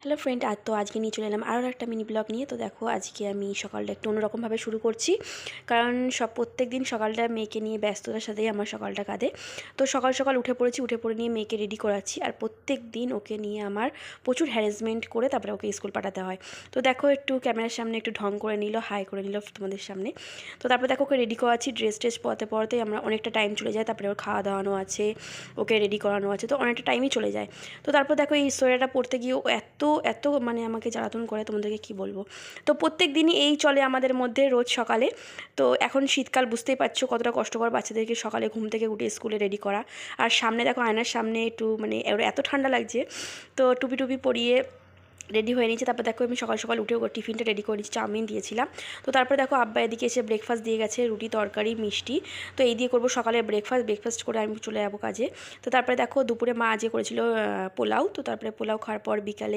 Hello friend, আজকে নিয়ে চলে এলাম আরও একটা মিনি ব্লগ নিয়ে। তো দেখো, আজকে আমি সকালটা একটু অন্যরকমভাবে শুরু করছি, কারণ প্রত্যেক দিন সকালটা মেয়েকে নিয়ে ব্যস্ততার সাথেই আমার সকালটা কাটে। তো সকাল সকাল উঠে পড়ে নিয়ে মেয়েকে রেডি করাচ্ছি, আর প্রত্যেক দিন ওকে নিয়ে আমার প্রচুর হ্যারাসমেন্ট করে তারপরে ওকে স্কুল পাঠাতে হয়। তো দেখো, একটু ক্যামেরার সামনে একটু ঢং করে নিল, হাই করে নিল তোমাদের সামনে। তো তারপরে দেখো, ওকে রেডি করাচ্ছি, ড্রেস পরতেই আমরা অনেকটা টাইম চলে যায়। তারপরে ওর খাওয়া দাওয়ানো আছে, ওকে রেডি করানো আছে, তো অনেকটা টাইমই চলে যায়। তো তারপর দেখো, এই সোয়েটারটা পরতে গিয়ে ও এত এত মানে আমাকে জ্বালাতন করে, তোমাদেরকে কি বলবো। তো প্রত্যেক দিনই এই চলে আমাদের মধ্যে রোজ সকালে। তো এখন শীতকাল, বুঝতেই পারছো কতটা কষ্টকর বাচ্চাদেরকে সকালে ঘুম থেকে উঠে স্কুলে রেডি করা। আর সামনে দেখো, আয়নার সামনে একটু ওর এত ঠান্ডা লাগছে, তো টুপি পরিয়ে রেডি হয়ে নিয়েছে। তারপর দেখো, আমি সকাল সকাল উঠে ওর টিফিনটা রেডি করে নিচ্ছি, চাউমিন দিয়েছিলাম। তো তারপরে দেখো, আব্বা এদিকে এসে ব্রেকফাস্ট দিয়ে গেছে, রুটি তরকারি মিষ্টি। তো এই দিয়ে করবো সকালে ব্রেকফাস্ট করে আমি চলে যাবো কাজে। তো তারপরে দেখো, দুপুরে মা আজকে করেছিল পোলাও। তো তারপরে পোলাও খাওয়ার পর বিকালে